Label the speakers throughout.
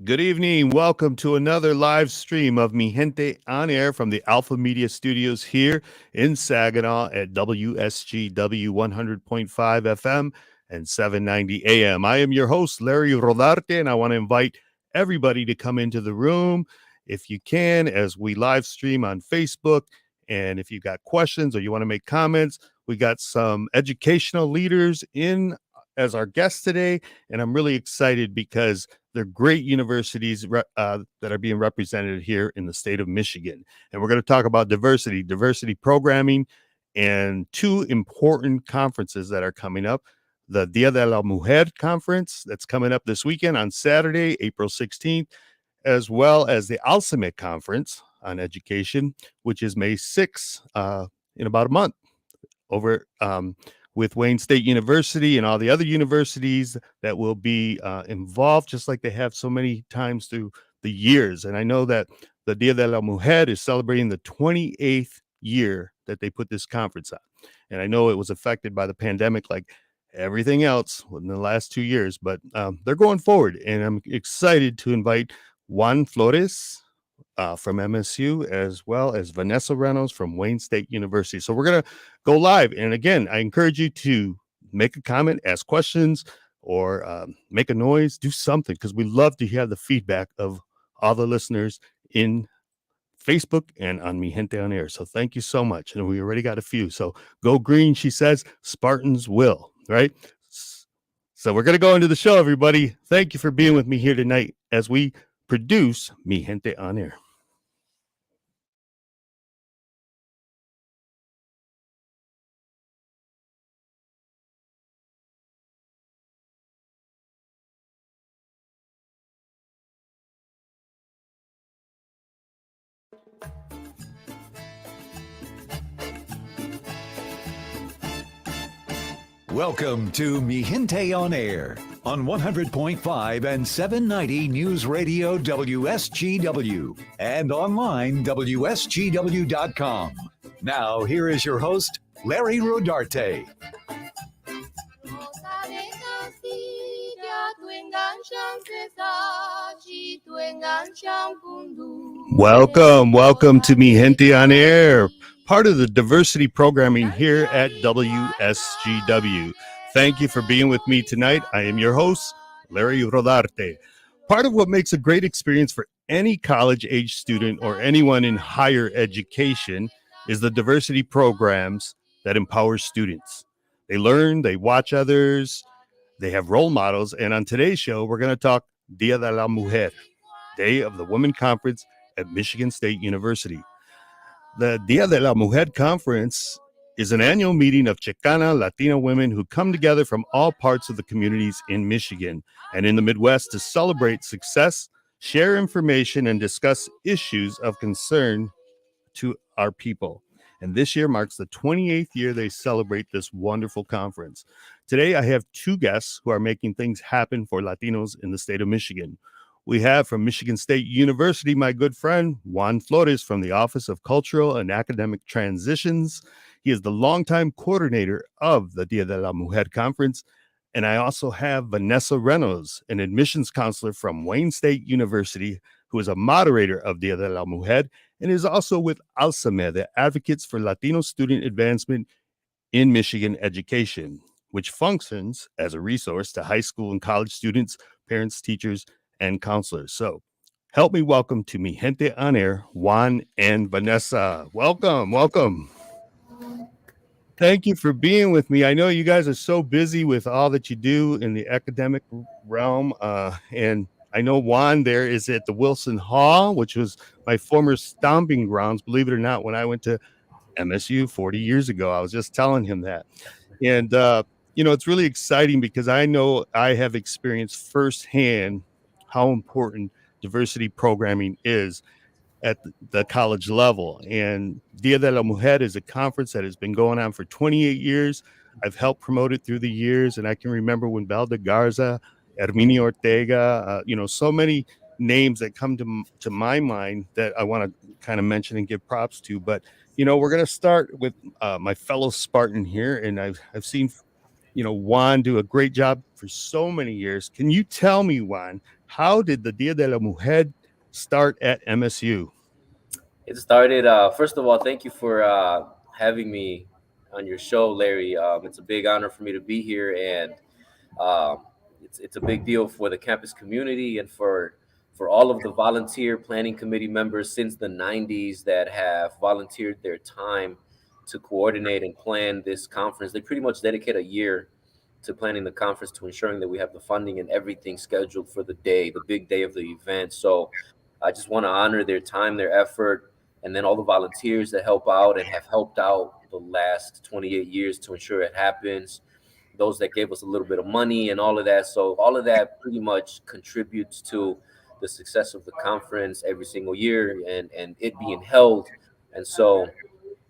Speaker 1: Good evening. Welcome to another live stream of Mi Gente On Air from the Alpha Media Studios here in Saginaw at WSGW 100.5 FM and 790 AM. I am your host, Larry Rodarte, and I want to invite everybody to come into the room if you can as we live stream on Facebook. And if you got questions or you want to make comments, we got some educational leaders in as our guests today. And I'm really excited because they're great universities that are being represented here in the state of Michigan. And we're going to talk about diversity programming, and two important conferences that are coming up. The Dia de la Mujer Conference that's coming up this weekend on Saturday, April 16th, as well as the Alcime Conference on Education, which is May 6th, in about a month, over with Wayne State University and all the other universities that will be involved, just like they have so many times through the years. And I know that the Dia de la Mujer is celebrating the 28th year that they put this conference on. And I know it was affected by the pandemic like everything else in the last 2 years, but they're going forward. And I'm excited to invite Juan Flores from MSU, as well as Vanessa Reynolds from Wayne State University. So we're going to go live. And again, I encourage you to make a comment, ask questions, or make a noise, do something, because we love to hear the feedback of all the listeners in Facebook and on Mi Gente On Air. So thank you so much. And we already got a few. So go green, she says, Spartans will, right? So we're going to go into the show, everybody. Thank you for being with me here tonight as we produce Mi Gente On Air.
Speaker 2: Welcome to Mi Gente On Air on 100.5 and 790 News Radio WSGW and online WSGW.com. Now, here is your host, Larry Rodarte.
Speaker 1: Welcome to Mi Gente On Air, part of the diversity programming here at WSGW. Thank you for being with me tonight. I am your host, Larry Rodarte. Part of what makes a great experience for any college-age student or anyone in higher education is the diversity programs that empower students. They learn, they watch others, they have role models, and on today's show, we're going to talk Dia de la Mujer, Day of the Women Conference at Michigan State University. The Dia de la Mujer Conference is an annual meeting of Chicana Latina women who come together from all parts of the communities in Michigan and in the Midwest to celebrate success, share information, and discuss issues of concern to our people. And this year marks the 28th year they celebrate this wonderful conference. Today, I have two guests who are making things happen for Latinos in the state of Michigan. We have from Michigan State University, my good friend, Juan Flores from the Office of Cultural and Academic Transitions. He is the longtime coordinator of the Dia de la Mujer Conference. And I also have Vanessa Reynolds, an admissions counselor from Wayne State University, who is a moderator of Dia de la Mujer and is also with Alcime, the Advocates for Latino Student Advancement in Michigan Education, which functions as a resource to high school and college students, parents, teachers, and counselors. So help me welcome to Mi Gente On Air, Juan and Vanessa. Welcome. Thank you for being with me. I know you guys are so busy with all that you do in the academic realm. And I know Juan there is at the Wilson Hall, which was my former stomping grounds, believe it or not, when I went to MSU 40 years ago. I was just telling him that. And, it's really exciting because I know I have experienced firsthand how important diversity programming is at the college level. And Dia de la Mujer is a conference that has been going on for 28 years. I've helped promote it through the years. And I can remember when Belda Garza, Herminio Ortega, so many names that come to my mind that I want to kind of mention and give props to. But, we're going to start with my fellow Spartan here. And I've seen, Juan do a great job for so many years. Can you tell me, Juan, How did the Dia de la Mujer start at MSU?
Speaker 3: It started. First of all, thank you for having me on your show, Larry. It's a big honor for me to be here, and um, it's a big deal for the campus community and for all of the volunteer planning committee members since the '90s that have volunteered their time to coordinate and plan this conference. They pretty much dedicate a year to planning the conference, to ensuring that we have the funding and everything scheduled for the day, the big day of the event. So I just want to honor their time, their effort, and then all the volunteers that help out and have helped out the last 28 years to ensure it happens. Those that gave us a little bit of money and all of that. So all of that pretty much contributes to the success of the conference every single year and it being held. And so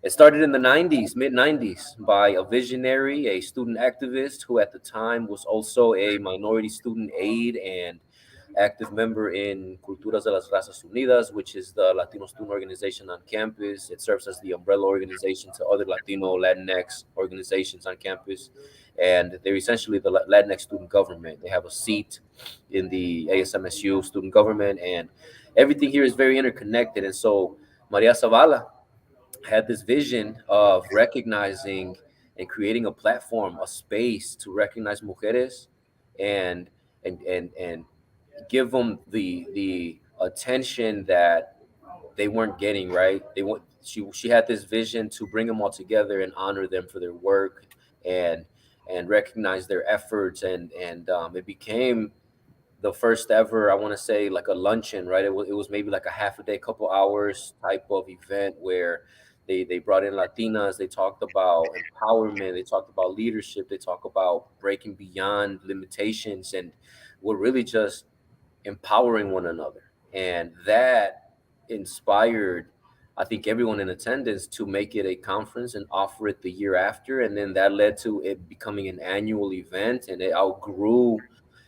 Speaker 3: it started in the 90s, mid 90s, by a visionary, a student activist who at the time was also a minority student aide and active member in Culturas de las Razas Unidas, which is the Latino student organization on campus. It serves as the umbrella organization to other Latino Latinx organizations on campus. And they're essentially the Latinx student government. They have a seat in the ASMSU student government, and everything here is very interconnected. And so Maria Zavala had this vision of recognizing and creating a platform, a space to recognize mujeres and and give them the attention that they weren't getting. Right, they want she had this vision to bring them all together and honor them for their work and recognize their efforts and it became the first ever, I want to say, like a luncheon, right? It was maybe like a half a day, couple hours type of event where they brought in Latinas. They talked about empowerment. They talked about leadership. They talk about breaking beyond limitations, and we're really just empowering one another. And that inspired, I think, everyone in attendance to make it a conference and offer it the year after. And then that led to it becoming an annual event, and it outgrew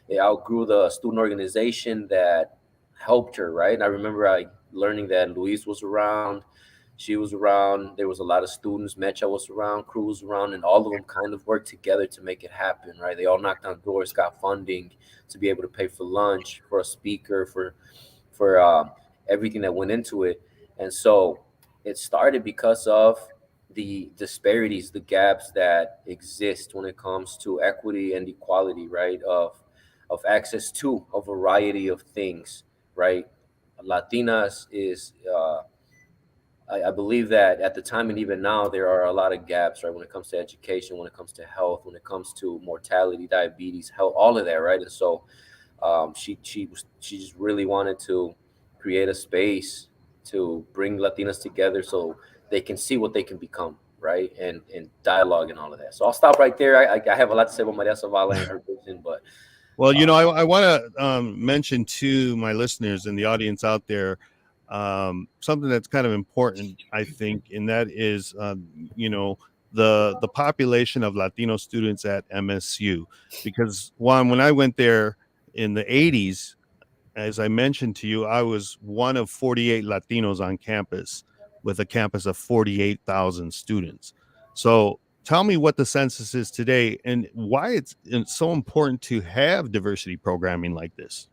Speaker 3: the student organization that helped her, right? And I remember I learning that Luis was around, she was around, there was a lot of students, Mecha was around, Crew was around, and all of them kind of worked together to make it happen, right? They all knocked on doors, got funding to be able to pay for lunch, for a speaker, for everything that went into it. And so it started because of the disparities, the gaps that exist when it comes to equity and equality, right? Of access to a variety of things, right? Latinas is I believe that at the time and even now there are a lot of gaps, right? When it comes to education, when it comes to health, when it comes to mortality, diabetes, health, all of that, right? And so she just really wanted to create a space to bring Latinas together so they can see what they can become, right? And dialogue and all of that. So I'll stop right there. I have a lot to say about Maria Zavala and her vision, but
Speaker 1: Well,
Speaker 3: uh,
Speaker 1: I want to mention to my listeners and the audience out there something that's kind of important, I think, and that is, the population of Latino students at MSU. Because Juan, when I went there in the '80s, as I mentioned to you, I was one of 48 Latinos on campus with a campus of 48,000 students. So tell me what the census is today and why it's so important to have diversity programming like this.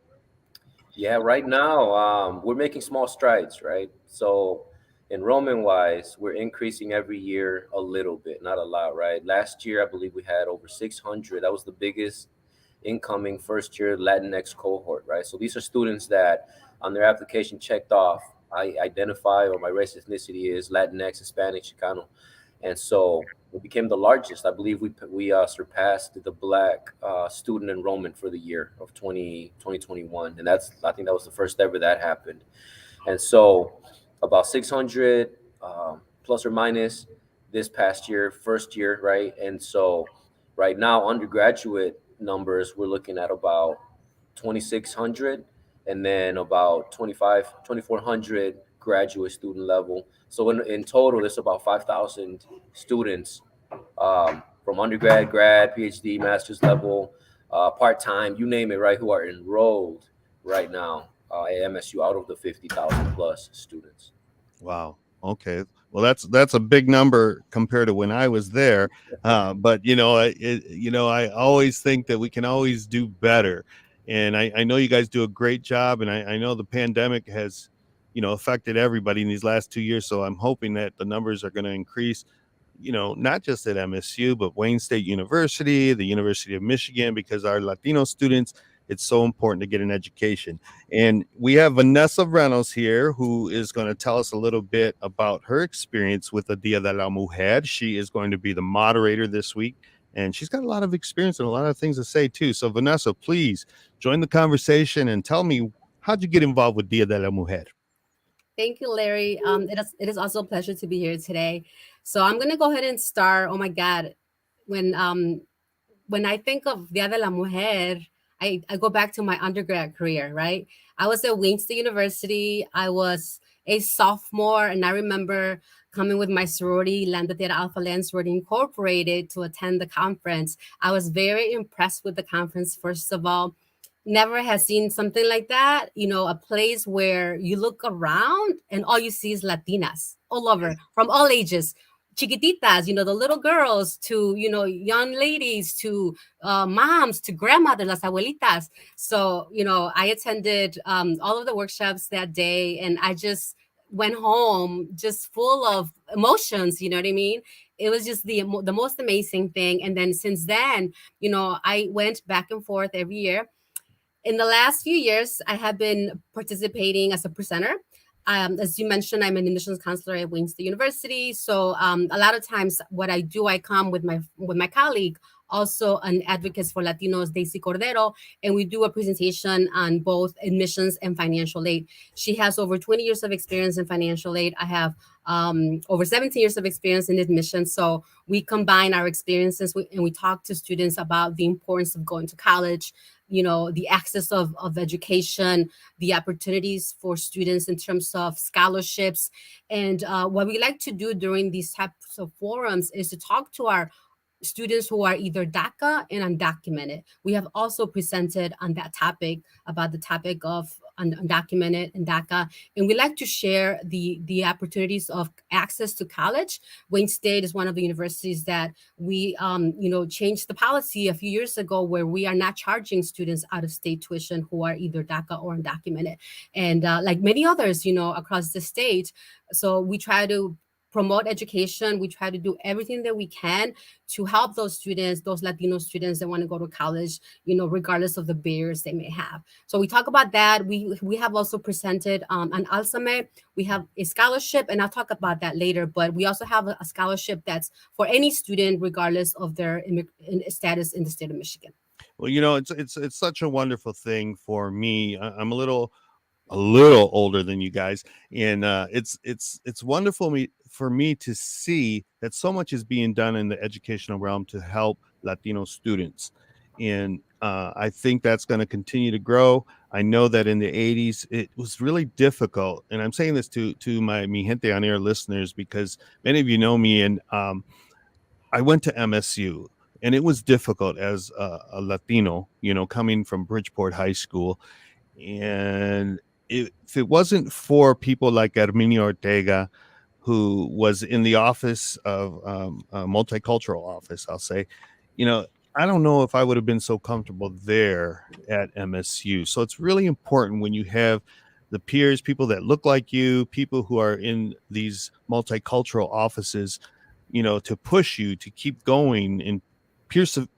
Speaker 3: yeah, right now we're making small strides, right? So enrollment wise, we're increasing every year a little bit, not a lot, right? Last year, I believe we had over 600. That was the biggest incoming first year Latinx cohort, right? So these are students that on their application checked off, I identify or my race ethnicity is Latinx, Hispanic, Chicano. And so we became the largest. I believe we surpassed the black student enrollment for the year of 2021, and I think that was the first ever that happened. And so about 600 plus or minus this past year, first year, right? And so right now, undergraduate numbers, we're looking at about 2,600 and then about 2,400 graduate student level. So in total, there's about 5,000 students from undergrad, grad, PhD, master's level, part time, you name it, right, who are enrolled right now at MSU out of the 50,000 plus students.
Speaker 1: Wow. Okay. Well, that's a big number compared to when I was there. But I always think that we can always do better. And I know you guys do a great job, and I know the pandemic has, affected everybody in these last 2 years. So I'm hoping that the numbers are going to increase, not just at MSU, but Wayne State University, the University of Michigan, because our Latino students, it's so important to get an education. And we have Vanessa Reynolds here, who is going to tell us a little bit about her experience with the Dia de la Mujer. She is going to be the moderator this week, and she's got a lot of experience and a lot of things to say too. So, Vanessa, please join the conversation and tell me, how'd you get involved with Dia de la Mujer?
Speaker 4: Thank you, Larry. It is also a pleasure to be here today. So I'm gonna go ahead and start. Oh my God, when um when I think of Dia de la Mujer, I go back to my undergrad career, right? I was at Wayne State University. I was a sophomore, and I remember coming with my sorority, Lambda Theta Alpha Land Sorority Incorporated, to attend the conference. I was very impressed with the conference, first of all. Never has seen something like that, a place where you look around and all you see is Latinas all over, from all ages, chiquititas, the little girls, to young ladies, to moms, to grandmothers, las abuelitas. So I attended all of the workshops that day, and I just went home just full of emotions. You know what I mean? It was just the most amazing thing. And then since then, I went back and forth every year. In the last few years, I have been participating as a presenter. As you mentioned, I'm an admissions counselor at Wayne State University. So a lot of times, what I do, I come with my colleague, also an advocate for Latinos, Daisy Cordero, and we do a presentation on both admissions and financial aid. She has over 20 years of experience in financial aid. I have over 17 years of experience in admissions. So we combine our experiences, and we talk to students about the importance of going to college, the access of education, the opportunities for students in terms of scholarships. And what we like to do during these types of forums is to talk to our students who are either DACA and undocumented. We have also presented on that topic, about the topic of undocumented and DACA, and we like to share the opportunities of access to college. Wayne State is one of the universities that we changed the policy a few years ago, where we are not charging students out of state tuition who are either DACA or undocumented, and like many others across the state. So we try to promote education. We try to do everything that we can to help those students, those Latino students that want to go to college, regardless of the barriers they may have. So we talk about that. We have also presented an Alzame. We have a scholarship, and I'll talk about that later. But we also have a scholarship that's for any student, regardless of their status in the state of Michigan.
Speaker 1: Well, it's such a wonderful thing for me. I'm a little older than you guys, and it's wonderful for me to see that so much is being done in the educational realm to help Latino students, and I think that's going to continue to grow. I know that in the 80s it was really difficult, and I'm saying this to my Mi Gente On Air listeners, because many of you know me, and I went to MSU. And it was difficult as a Latino, coming from Bridgeport High School. And if it wasn't for people like Herminio Ortega, who was in the office of a multicultural office, I'll say, I don't know if I would have been so comfortable there at MSU. So it's really important when you have the peers, people that look like you, people who are in these multicultural offices, to push you to keep going and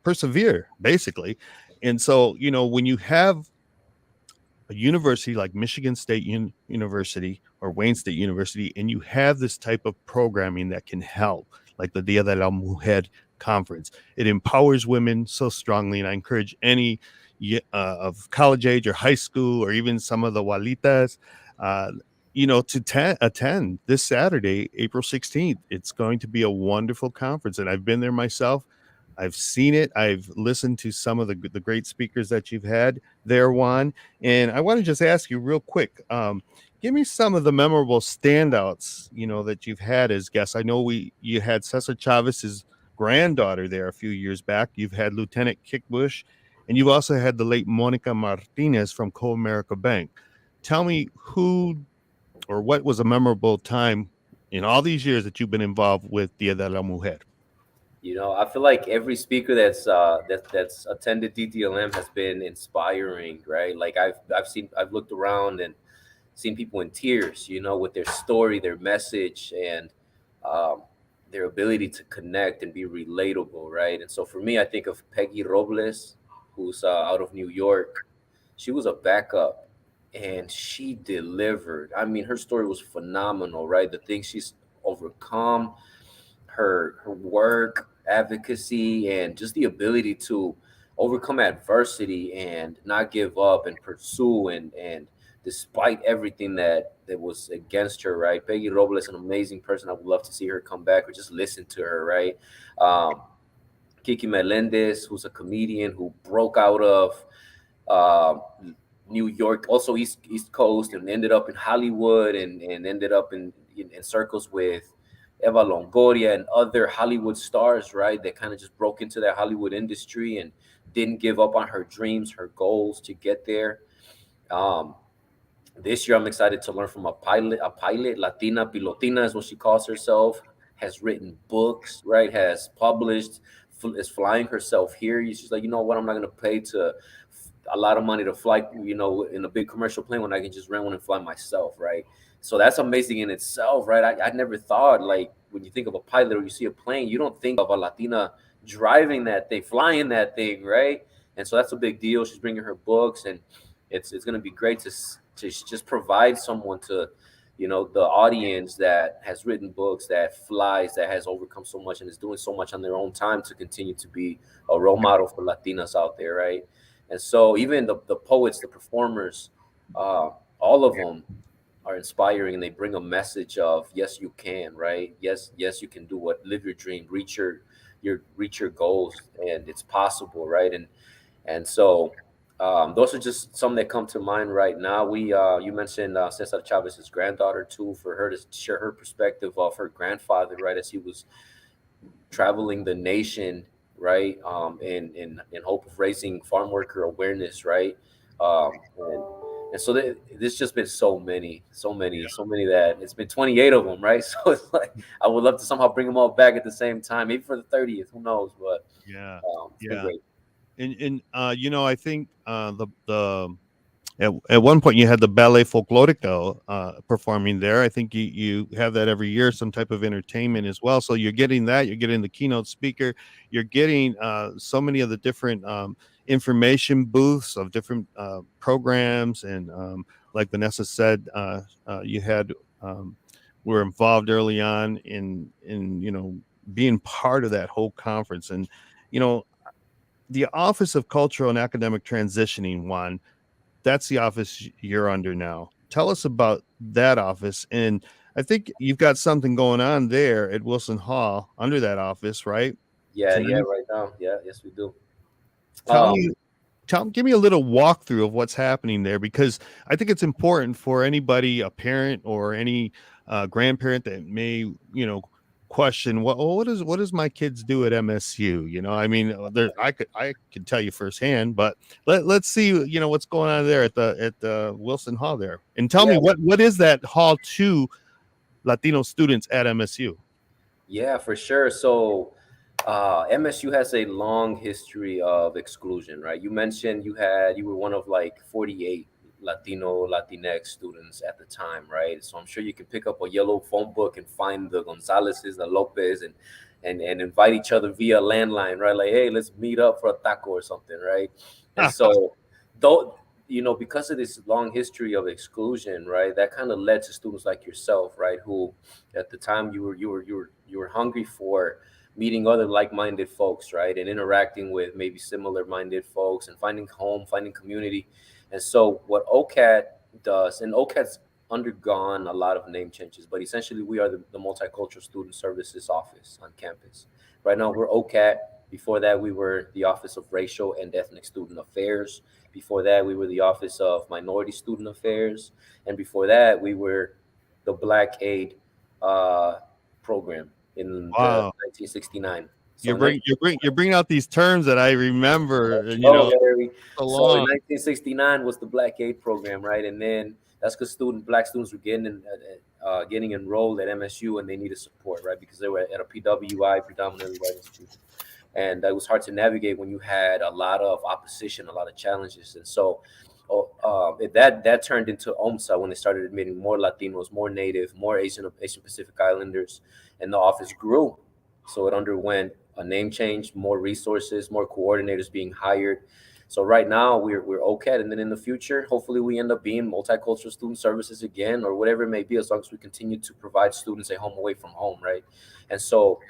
Speaker 1: persevere, basically. And so, when you have a university like Michigan State University or Wayne State University, and you have this type of programming that can help, like the Dia de la Mujer conference, it empowers women so strongly. And I encourage any of college age or high school, or even some of the Walitas, to attend this Saturday, April 16th. It's going to be a wonderful conference, and I've been there myself. I've seen it. I've listened to some of the great speakers that you've had there, Juan. And I want to just ask you real quick, give me some of the memorable standouts, that you've had as guests. I know you had Cesar Chavez's granddaughter there a few years back. You've had Lieutenant Kickbush, and you've also had the late Monica Martinez from Co-America Bank. Tell me who or what was a memorable time in all these years that you've been involved with Dia de la Mujer.
Speaker 3: I feel like every speaker that's attended DDLM has been inspiring, right? Like I've looked around and seen people in tears, with their story, their message, and um, their ability to connect and be relatable, right? And so for me, I think of Peggy Robles, who's out of New York. She was a backup, and she delivered. I mean, her story was phenomenal, right? The things she's overcome, her work, advocacy, and just the ability to overcome adversity and not give up and pursue and despite everything that was against her, right? Peggy Robles, an amazing person. I would love to see her come back or just listen to her, right? Um, Kiki Melendez, who's a comedian who broke out of uh, New York, also East Coast, and ended up in Hollywood and ended up in circles with Eva Longoria and other Hollywood stars, right? That kind of just broke into that Hollywood industry and didn't give up on her dreams, her goals to get there. Um, this year, I'm excited to learn from a pilot, Latina Pilotina is what she calls herself, has written books, right? Has published, is flying herself here. She's like, you know what? I'm not going to pay a lot of money to fly, in a big commercial plane when I can just rent one and fly myself, right? So that's amazing in itself, right? I never thought, like, when you think of a pilot or you see a plane, you don't think of a Latina driving that thing, flying that thing, right? And so that's a big deal. She's bringing her books, and it's going to be great to just provide someone to, the audience that has written books, that flies, that has overcome so much and is doing so much on their own time to continue to be a role model for Latinas out there, right? And so even the poets, the performers, uh, all of them are inspiring, and they bring a message of yes, you can, right? Yes, you can do what, live your dream, reach your goals, and it's possible, right? And so those are just some that come to mind right now. You mentioned Cesar Chavez's granddaughter too, for her to share her perspective of her grandfather, right, as he was traveling the nation, right, in hope of raising farm worker awareness, right, and so there's just been so many that it's been 28 of them, right? So it's like I would love to somehow bring them all back at the same time, maybe for the 30th, who knows? But
Speaker 1: Yeah,
Speaker 3: it's been
Speaker 1: yeah.
Speaker 3: great.
Speaker 1: I think the at one point you had the ballet folklorico performing there. I think you have that every year, some type of entertainment as well. So you're getting that, you're getting the keynote speaker, you're getting so many of the different information booths of different programs, and like Vanessa said, you had were involved early on in being part of that whole conference. And you know the Office of Cultural and Academic Transitioning, Juan, that's the office you're under now. Tell us about that office. And I think you've got something going on there at Wilson Hall under that office, right?
Speaker 3: Yeah,
Speaker 1: Can
Speaker 3: yeah,
Speaker 1: you
Speaker 3: right now, yeah, yes, we do.
Speaker 1: tell
Speaker 3: um
Speaker 1: me give me a little walkthrough of what's happening there, because I think it's important for anybody, a parent or any grandparent that may, question what does my kids do at MSU? I mean, I could tell you firsthand, but let's see, what's going on there at the Wilson Hall there, and tell me
Speaker 3: yeah,
Speaker 1: what is that hall to Latino students at MSU?
Speaker 3: yeah, for sure. So MSU has a long history of exclusion, right? You mentioned you were one of like 48 Latinx students at the time, right? So I'm sure you can pick up a yellow phone book and find the Gonzaleses, the Lopez, and invite each other via landline, right? Like, hey, let's meet up for a taco or something, right? And so, though, because of this long history of exclusion, right, that kind of led to students like yourself, right, who at the time you were hungry for meeting other like-minded folks, right, and interacting with maybe similar-minded folks and finding home, finding community. And so what OCAT does, and OCAT's undergone a lot of name changes, but essentially we are the Multicultural Student Services Office on campus. Right now we're OCAT. Before that, we were the Office of Racial and Ethnic Student Affairs. Before that, we were the Office of Minority Student Affairs. And before that, we were the Black Aid uh, program in the
Speaker 1: Wow.
Speaker 3: 1969. So in
Speaker 1: You're bringing out these terms that I remember.
Speaker 3: let's
Speaker 1: And
Speaker 3: go, Larry.
Speaker 1: so
Speaker 3: So in
Speaker 1: long.
Speaker 3: 1969 was the Black Aid program, right? And then that's because black students were getting enrolled at MSU, and they needed support, right? Because they were at a PWI, predominantly white institution, and it was hard to navigate when you had a lot of opposition, a lot of challenges, and so. That turned into OMSA when they started admitting more Latinos, more Native, more Asian Pacific Islanders, and the office grew. So it underwent a name change, more resources, more coordinators being hired. So right now we're OCAD, and then in the future, hopefully we end up being multicultural student services again, or whatever it may be, as long as we continue to provide students a home away from home, right? And so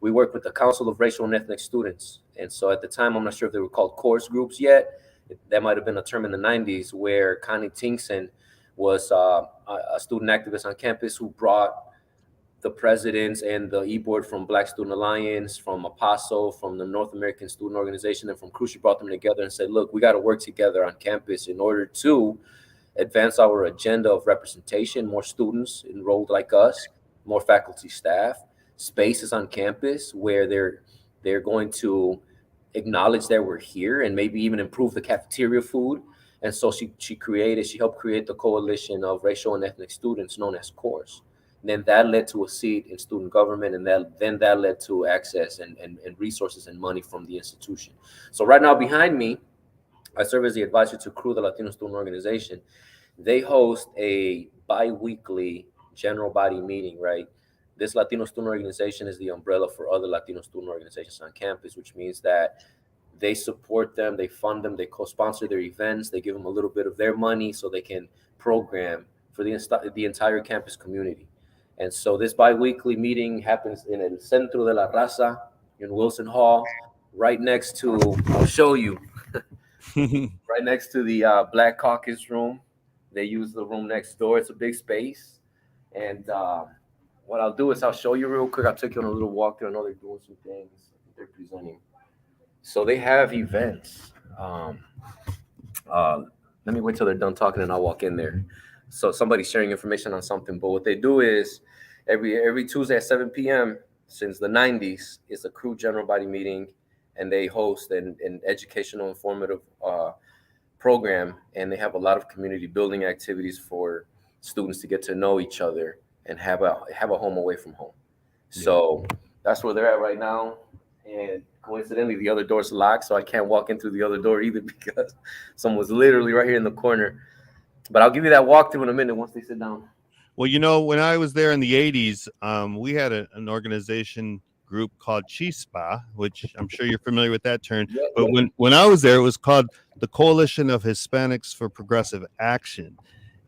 Speaker 3: we work with the Council of Racial and Ethnic Students. And so at the time, I'm not sure if they were called course groups yet. That might have been a term in the 90s, where Connie Tingson was a student activist on campus who brought the presidents and the e-board from Black Student Alliance, from APASO, from the North American Student Organization, and from Crucial, brought them together and said, look, we got to work together on campus in order to advance our agenda of representation, more students enrolled like us, more faculty staff, spaces on campus where they're going to acknowledge that we're here and maybe even improve the cafeteria food. And so she helped create the Coalition of Racial and Ethnic Students, known as CORES. And then that led to a seat in student government, and that led to access and resources and money from the institution. So right now behind me, I serve as the advisor to CRU, the Latino Student Organization. They host a bi-weekly general body meeting, right? This Latino Student Organization is the umbrella for other Latino student organizations on campus, which means that they support them, they fund them, they co-sponsor their events, they give them a little bit of their money so they can program for the entire campus community. And so this bi-weekly meeting happens in El Centro de la Raza in Wilson Hall, right next to, I'll show you, right next to the Black Caucus room. They use the room next door. It's a big space. And what I'll do is I'll show you real quick. I'll take you on a little walk there. I know they're doing some things. They're presenting. So they have events. Uh, Let me wait till they're done talking and I'll walk in there. So somebody's sharing information on something. But what they do is every Tuesday at 7 p.m. since the 90s, it's a CRU general body meeting, and they host an educational, informative program, and they have a lot of community building activities for students to get to know each other and have a home away from home. So that's where they're at right now. And coincidentally, the other door's locked, so I can't walk in through the other door either because someone's literally right here in the corner. But I'll give you that walkthrough in a minute once they sit down.
Speaker 1: Well, when I was there in the 80s, we had an organization group called Chispa, which I'm sure you're familiar with that term. But when I was there, it was called the Coalition of Hispanics for Progressive Action.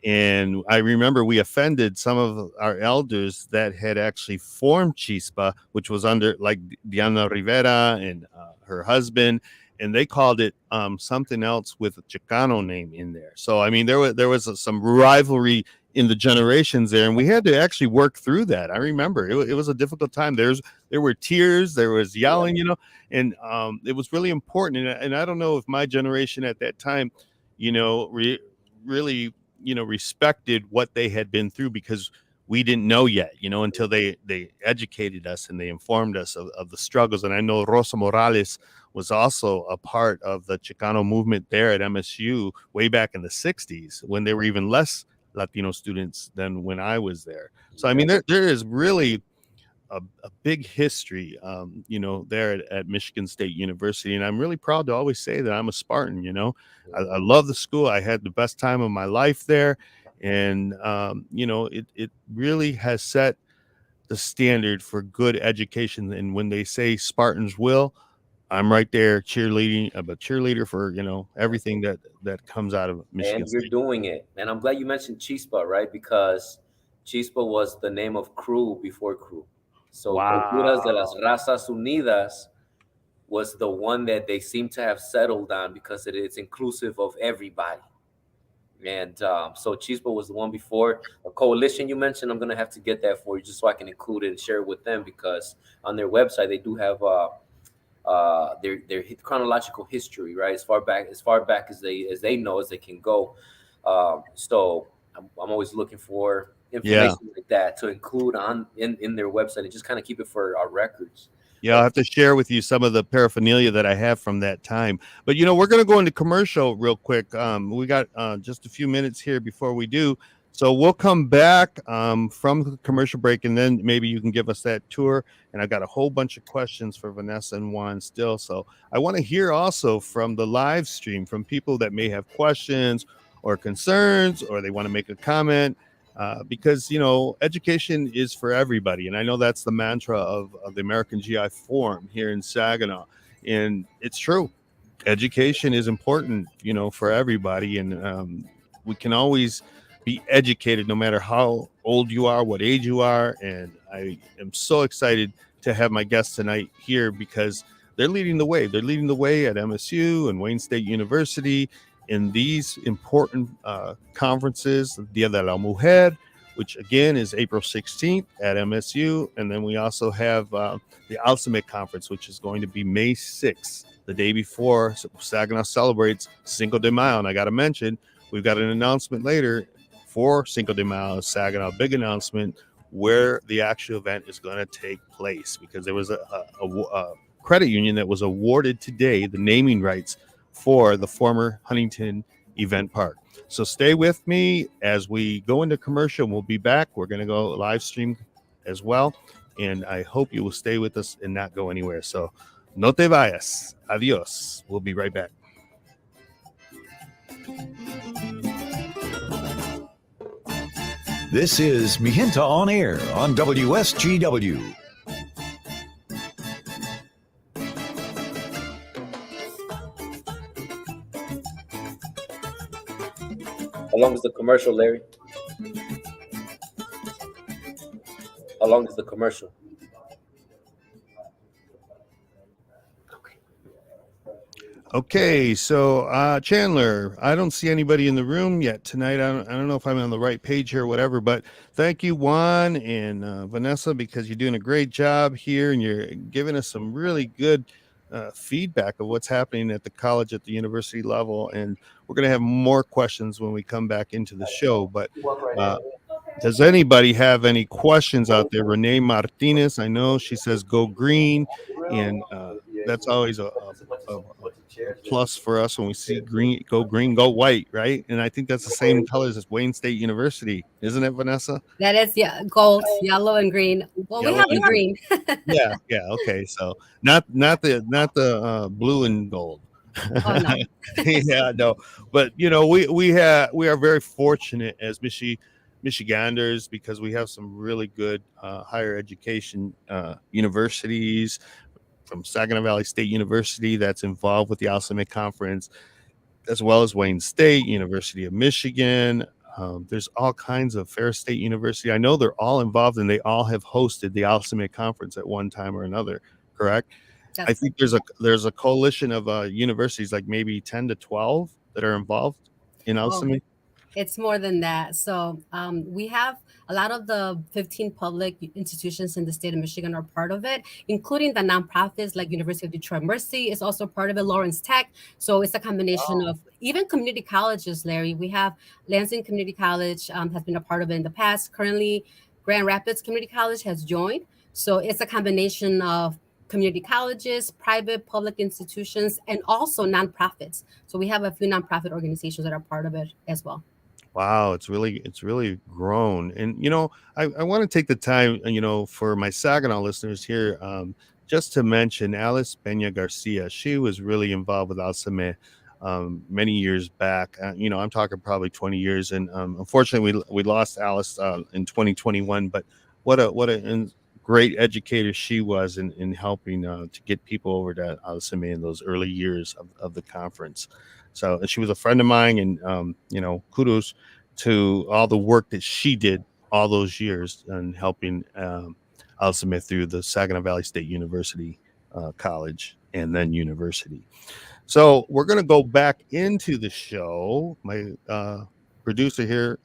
Speaker 1: And I remember we offended some of our elders that had actually formed Chispa, which was under like Diana Rivera and her husband, and they called it something else with a Chicano name in there. So I mean, there was some rivalry in the generations there, and we had to actually work through that. I remember it was a difficult time. There were tears, there was yelling, and it was really important. And I don't know if my generation at that time, really respected what they had been through, because we didn't know yet, until they educated us and they informed us of the struggles. And I know Rosa Morales was also a part of the Chicano movement there at MSU way back in the 60s, when there were even less Latino students than when I was there. So, I mean, there is really a big history, there at Michigan State University. And I'm really proud to always say that I'm a Spartan. I love the school. I had the best time of my life there. And, it really has set the standard for good education. And when they say Spartans will, I'm right there cheerleading. I'm a cheerleader for, everything that comes out of Michigan
Speaker 3: And you're
Speaker 1: State.
Speaker 3: doing it. And I'm glad you mentioned Chispa, right? Because Chispa was the name of CRU before CRU. So Culturas de las Razas Unidas was the one that they seem to have settled on because it's inclusive of everybody. And so Chispa was the one before. A coalition you mentioned, I'm going to have to get that for you just so I can include it and share it with them, because on their website they do have their chronological history, right? As far back as they know, as they can go. So I'm always looking for information like that to include in their website and just kind of keep it for our records.
Speaker 1: Yeah, I'll have to share with you some of the paraphernalia that I have from that time. But we're going to go into commercial real quick. We got just a few minutes here before we do, so we'll come back from the commercial break, and then maybe you can give us that tour. And I got a whole bunch of questions for Vanessa and Juan still, so I want to hear also from the live stream from people that may have questions or concerns, or they want to make a comment. Because education is for everybody, and I know that's the mantra of the American GI Forum here in Saginaw, and it's true. Education is important, for everybody, and we can always be educated no matter how old you are, what age you are. And I am so excited to have my guests tonight here because they're leading the way. They're leading the way at MSU and Wayne State University in these important conferences, Dia de la Mujer, which again is April 16th at MSU. And then we also have the Alzheimer Conference, which is going to be May 6th, the day before Saginaw celebrates Cinco de Mayo. And I got to mention, we've got an announcement later for Cinco de Mayo, Saginaw, big announcement where the actual event is going to take place, because there was a credit union that was awarded today the naming rights for the former Huntington Event Park. So stay with me as we go into commercial. We'll be back. We're going to go live stream as well. And I hope you will stay with us and not go anywhere. So no te vayas. Adios. We'll be right back.
Speaker 2: This is Gente On Air on WSGW.
Speaker 3: How long is the commercial, Larry? How long is the commercial?
Speaker 1: Okay, so Chandler, I don't see anybody in the room yet tonight. I don't know if I'm on the right page here or whatever, but thank you, Juan and Vanessa, because you're doing a great job here and you're giving us some really good feedback of what's happening at the college, at the university level. And we're going to have more questions when we come back into the show. But does anybody have any questions out there? Renee Martinez, I know she says go green, and that's always a plus for us when we see green, go white, right? And I think that's the same colors as Wayne State University, isn't it, Vanessa?
Speaker 4: That is, yeah, gold, yellow, and green. Well, we
Speaker 1: Yellow
Speaker 4: have the
Speaker 1: and
Speaker 4: green.
Speaker 1: Yeah, okay. So not the blue and gold.
Speaker 4: Oh no.
Speaker 1: Yeah, no. But we are very fortunate as Michiganders, because we have some really good higher education universities, from Saginaw Valley State University that's involved with the Alzheimer Conference, as well as Wayne State, University of Michigan. There's all kinds of Ferris State University. I know they're all involved, and they all have hosted the Alzheimer Conference at one time or another, correct? I think there's a coalition of universities, like maybe 10 to 12 that are involved in Alzheimer.
Speaker 4: It's more than that. So we have a lot of the 15 public institutions in the state of Michigan are part of it, including the nonprofits like University of Detroit Mercy is also part of it, Lawrence Tech. So it's a combination of even community colleges, Larry. We have Lansing Community College has been a part of it in the past. Currently, Grand Rapids Community College has joined. So it's a combination of community colleges, private, public institutions, and also nonprofits. So we have a few nonprofit organizations that are part of it as well.
Speaker 1: Wow, it's really grown. And I want to take the time, for my Saginaw listeners here, just to mention Alice Peña Garcia. She was really involved with Alzheimer many years back. I'm talking probably 20 years, and unfortunately we lost Alice in 2021. But what a great educator she was in helping to get people over to Alzheimer in those early years of the conference. So, and she was a friend of mine, and kudos to all the work that she did all those years in helping Alzheimer through the Saginaw Valley State University College and then university. So we're going to go back into the show. My producer here,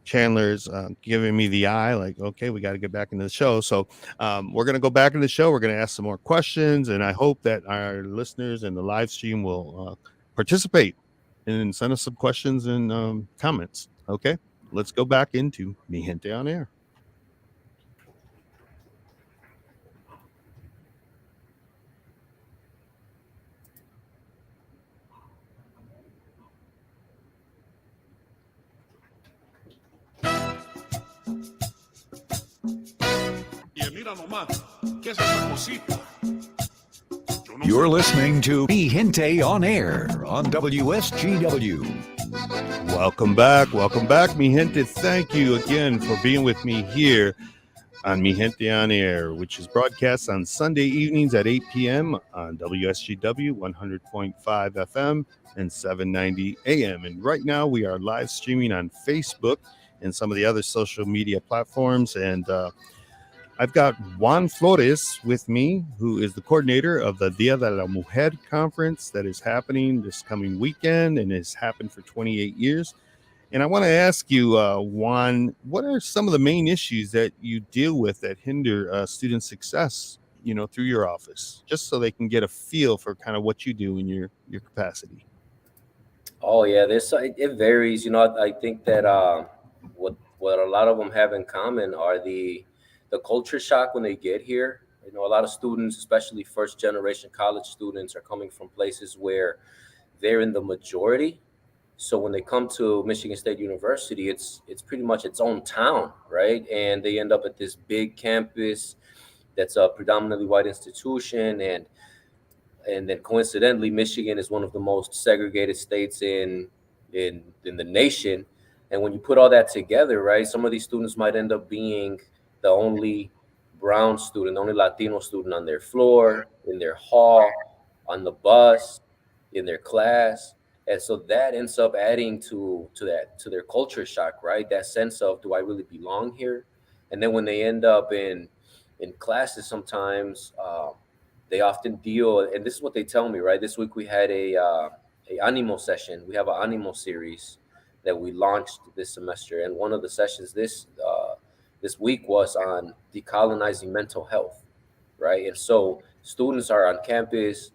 Speaker 1: Chandler's giving me the eye, like, okay, we got to get back into the show. So we're going to go back into the show. We're going to ask some more questions, and I hope that our listeners in the live stream will participate and send us some questions and comments. Okay, let's go back into Mi Gente On Air.
Speaker 2: You're listening to Gente On Air on WSGW.
Speaker 1: Welcome back, mi gente. Thank you again for being with me here on Mi Gente On Air, which is broadcast on Sunday evenings at 8 p.m. on WSGW 100.5 FM and 790 AM. And right now we are live streaming on Facebook and some of the other social media platforms. And I've got Juan Flores with me, who is the coordinator of the Dia de la Mujer Conference that is happening this coming weekend and has happened for 28 years. And I want to ask you, Juan, what are some of the main issues that you deal with that hinder student success, through your office, just so they can get a feel for kind of what you do in your capacity?
Speaker 3: Oh yeah, it varies. I think that what a lot of them have in common are the culture shock when they get here. A lot of students, especially first generation college students, are coming from places where they're in the majority. So when they come to Michigan State University, it's pretty much its own town, right? And they end up at this big campus that's a predominantly white institution, and then coincidentally, Michigan is one of the most segregated states in the nation. And when you put all that together, right, some of these students might end up being the only brown student, the only Latino student on their floor, in their hall, on the bus, in their class. And so that ends up adding to their culture shock, right? That sense of, do I really belong here? And then when they end up in classes, sometimes they often deal, and this is what they tell me, right? This week we had a animo session. We have an animo series that we launched this semester, and one of the sessions this week was on decolonizing mental health, right? And so students are on campus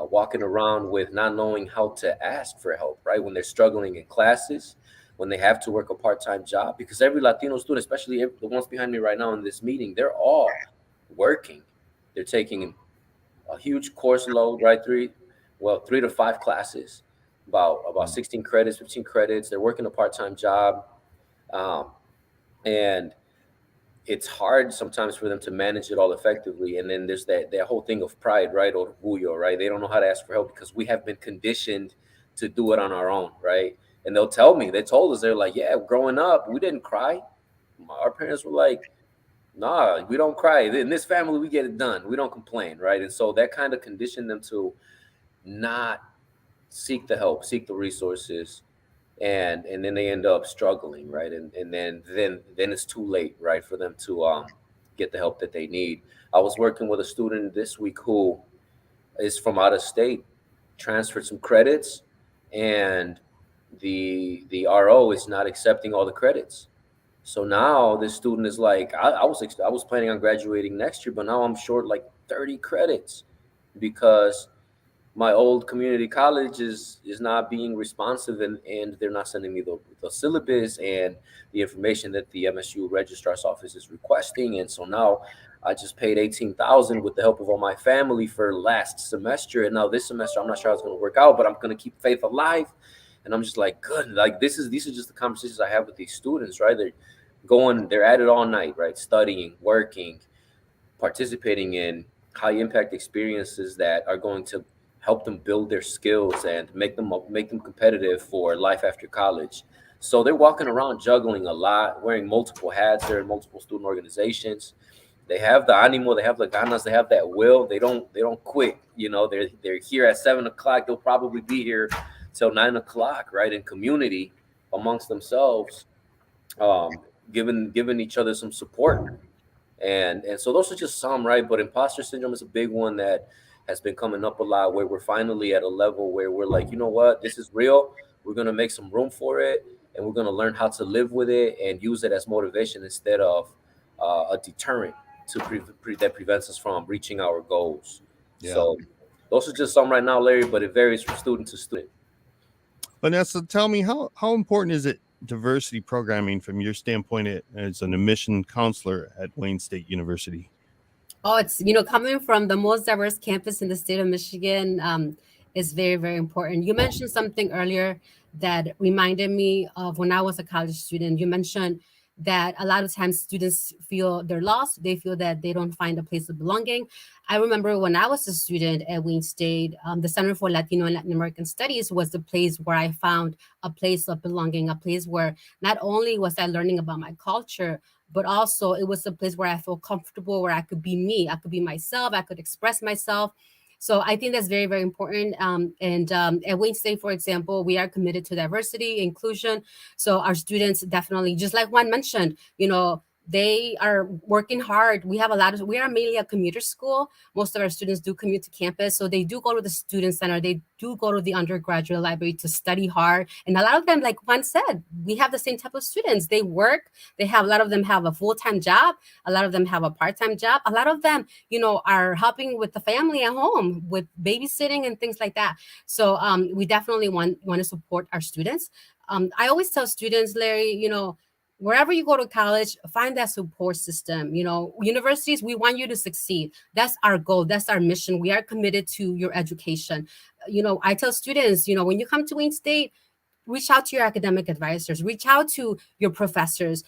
Speaker 3: walking around with not knowing how to ask for help, right? When they're struggling in classes, when they have to work a part-time job, because every Latino student, especially the ones behind me right now in this meeting, they're all working. They're taking a huge course load, right? 3 to 5 classes, about 16 credits, 15 credits. They're working a part-time job. Um, and it's hard sometimes for them to manage it all effectively. And then there's that whole thing of pride, right? Or orgullo, right? They don't know how to ask for help because we have been conditioned to do it on our own, right? And they'll tell me, they told us, they're like, yeah, growing up, we didn't cry. Our parents were like, nah, we don't cry. In this family, we get it done. We don't complain, right? And so that kind of conditioned them to not seek the help, seek the resources, and then they end up struggling, right? And then it's too late, right, for them to get the help that they need. I was working with a student this week who is from out of state, transferred some credits, and the RO is not accepting all the credits. So now this student is like, I was planning on graduating next year, but now I'm short like 30 credits because my old community college is not being responsive, and they're not sending me the syllabus and the information that the MSU registrar's office is requesting. And so now I just paid 18,000 with the help of all my family for last semester, and now this semester I'm not sure how it's going to work out, but I'm going to keep faith alive. And I'm just like, good. Like these are just the conversations I have with these students, right? They're at it all night, right? Studying, working, participating in high impact experiences that are going to help them build their skills and make them competitive for life after college. So they're walking around juggling a lot, wearing multiple hats. They're in multiple student organizations. They have the animo, they have the ganas, they have that will. They don't quit. They're here at 7 o'clock. They'll probably be here till 9 o'clock, right? In community amongst themselves, um, giving each other some support. And so those are just some, right? But imposter syndrome is a big one that has been coming up a lot, where we're finally at a level where we're like, you know what, this is real. We're going to make some room for it, and we're going to learn how to live with it and use it as motivation instead of a deterrent that prevents us from reaching our goals.
Speaker 1: Yeah.
Speaker 3: So those are just some right now, Larry, but it varies from student to student.
Speaker 1: Vanessa, tell me, how important is it diversity programming from your standpoint as an admission counselor at Wayne State University?
Speaker 4: Oh, it's, coming from the most diverse campus in the state of Michigan, is very, very important. You mentioned something earlier that reminded me of when I was a college student. You mentioned that a lot of times students feel they're lost. They feel that they don't find a place of belonging. I remember when I was a student at Wayne State, the Center for Latino and Latin American Studies was the place where I found a place of belonging, a place where not only was I learning about my culture, but also it was a place where I felt comfortable, where I could be me, I could be myself, I could express myself. So I think that's very, very important. And at Wayne State, for example, we are committed to diversity, inclusion. So our students definitely, just like Juan mentioned, they are working hard. We are mainly a commuter school. Most of our students do commute to campus. So they do go to the student center. They do go to the undergraduate library to study hard. And a lot of them, like Juan said, we have the same type of students. They work. A lot of them have a full-time job. A lot of them have a part-time job. A lot of them, are helping with the family at home with babysitting and things like that. So we definitely want to support our students. I always tell students, Larry, wherever you go to college, find that support system. Universities, we want you to succeed. That's our goal. That's our mission. We are committed to your education. I tell students, when you come to Wayne State, reach out to your academic advisors, reach out to your professors,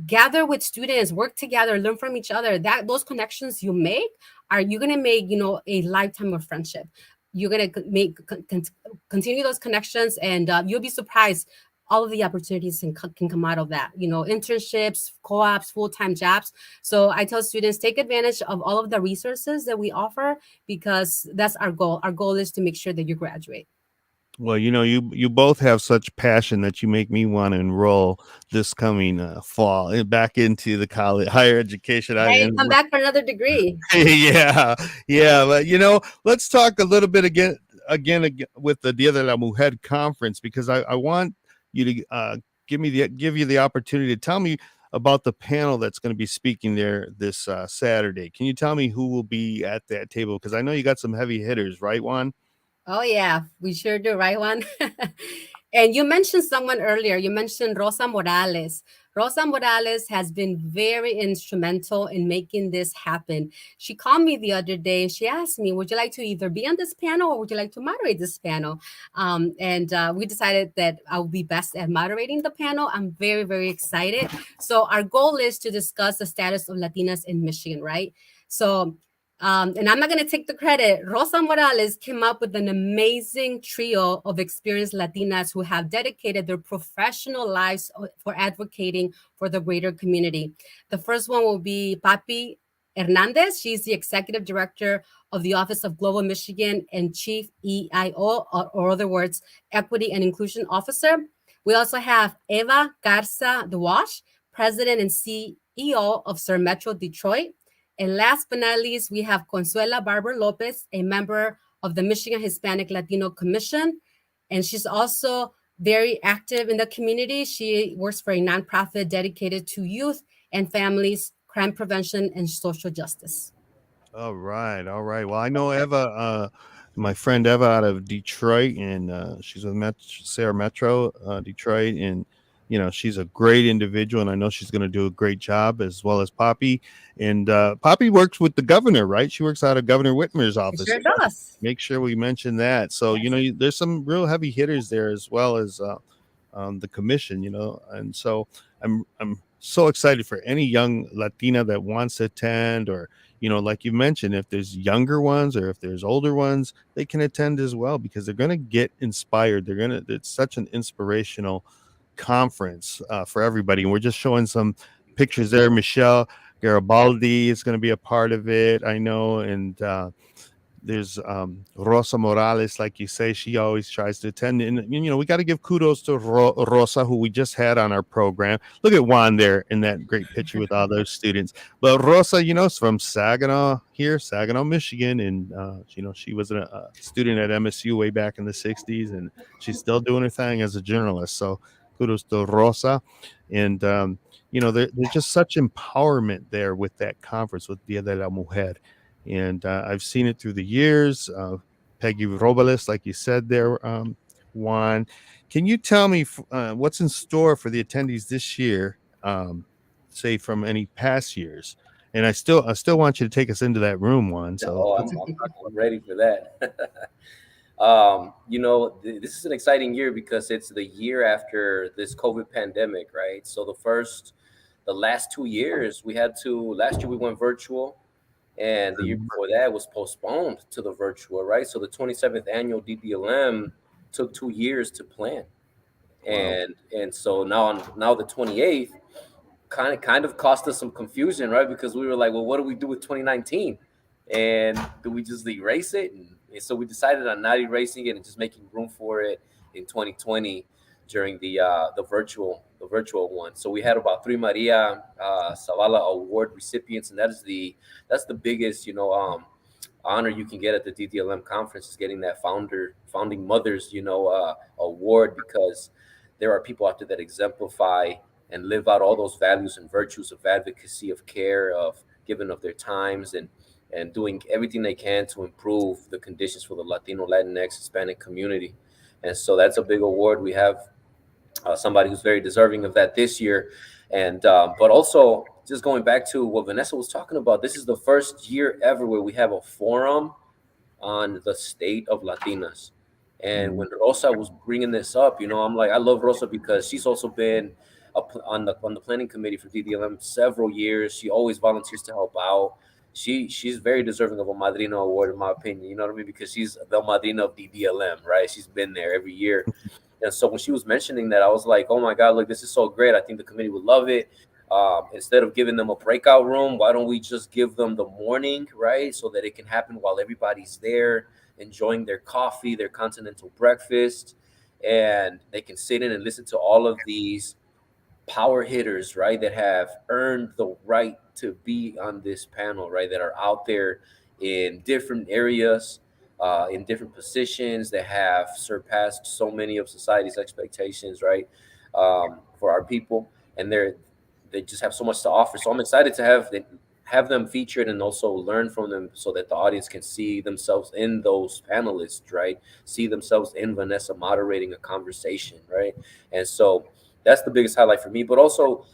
Speaker 4: gather with students, work together, learn from each other. That those connections you make you're going to make, a lifetime of friendship. You're going to continue those connections, and you'll be surprised all of the opportunities can come out of that, internships, co-ops, full-time jobs. So I tell students, take advantage of all of the resources that we offer, because that's our goal. Our goal is to make sure that you graduate.
Speaker 1: Well, you both have such passion that you make me want to enroll this coming fall back into the college higher education.
Speaker 4: Hey, come back for another degree.
Speaker 1: Yeah, yeah. But let's talk a little bit again with the Dia de la Mujer conference, because I want you to give you the opportunity to tell me about the panel that's going to be speaking there this Saturday. Can you tell me who will be at that table? Because I know you got some heavy hitters, right, Juan?
Speaker 4: Oh, yeah, we sure do, right, Juan? And you mentioned someone earlier. You mentioned Rosa Morales. Rosa Morales has been very instrumental in making this happen. She called me the other day and she asked me, would you like to either be on this panel or would you like to moderate this panel? And we decided that I would be best at moderating the panel. I'm very, very excited. So our goal is to discuss the status of Latinas in Michigan, right? So and I'm not going to take the credit. Rosa Morales came up with an amazing trio of experienced Latinas who have dedicated their professional lives for advocating for the greater community. The first one will be Papi Hernandez. She's the executive director of the Office of Global Michigan and Chief EIO, or other words, Equity and Inclusion Officer. We also have Eva Garza DeWash, president and CEO of Sur Metro Detroit. And last but not least, we have Consuela Barber Lopez, a member of the Michigan Hispanic Latino Commission. And she's also very active in the community. She works for a nonprofit dedicated to youth and families, crime prevention, and social justice.
Speaker 1: All right, all right. Well, I know Eva, my friend Eva out of Detroit, and she's with Sarah Metro Detroit, and she's a great individual, and I know she's going to do a great job, as well as Poppy. And Poppy works with the governor, right? She works out of Governor Whitmer's office.
Speaker 4: Sure does.
Speaker 1: Make sure we mention that. So there's some real heavy hitters there, as well as the commission. And so I'm so excited for any young Latina that wants to attend, or like you mentioned, if there's younger ones or if there's older ones, they can attend as well, because they're going to get inspired. It's such an inspirational conference for everybody. And we're just showing some pictures there. Michelle Garibaldi is going to be a part of it, I know. And there's Rosa Morales, like you say, she always tries to attend. And, we got to give kudos to Rosa, who we just had on our program. Look at Juan there in that great picture with all those students. But Rosa, is from Saginaw, Michigan. And, she was a student at MSU way back in the 60s, and she's still doing her thing as a journalist. So kudos to Rosa. And, there's just such empowerment there with that conference with Dia de la Mujer. And I've seen it through the years. Peggy Robles, like you said there, Juan. Can you tell me what's in store for the attendees this year, say from any past years? And I still want you to take us into that room, Juan. So
Speaker 3: I'm ready for that. This is an exciting year because it's the year after this COVID pandemic, right? So the last 2 years, last year we went virtual, and the year before that was postponed to the virtual, right? So the 27th annual DDLM took 2 years to plan,
Speaker 1: Wow.
Speaker 3: and so now the 28th kind of cost us some confusion, right? Because we were like, well, what do we do with 2019? And do we just erase it? And so we decided on not erasing it and just making room for it in 2020 during the virtual one. So we had about three Maria Zavala Award recipients, and that's the biggest honor you can get at the DDLM conference, is getting that founding mothers award, because there are people out there that exemplify and live out all those values and virtues of advocacy, of care, of giving of their times, and doing everything they can to improve the conditions for the Latino, Latinx, Hispanic community. And so that's a big award. We have somebody who's very deserving of that this year. And but also, just going back to what Vanessa was talking about, this is the first year ever where we have a forum on the state of Latinas. And when Rosa was bringing this up, I'm like, I love Rosa because she's also been on the planning committee for DDLM several years. She always volunteers to help out. She's very deserving of a Madrina award, in my opinion. You know what I mean? Because she's the Madrina of DDLM, right? She's been there every year. And so when she was mentioning that, I was like, oh my God, look, this is so great. I think the committee would love it. Instead of giving them a breakout room, why don't we just give them the morning, right? So that it can happen while everybody's there enjoying their coffee, their continental breakfast, and they can sit in and listen to all of these power hitters, right, that have earned the right to be on this panel, right, that are out there in different areas, in different positions, that have surpassed so many of society's expectations, right, for our people, and they just have so much to offer. So I'm excited to have them featured and also learn from them, so that the audience can see themselves in those panelists, right? See themselves in Vanessa moderating a conversation, right? And so that's the biggest highlight for me. But also,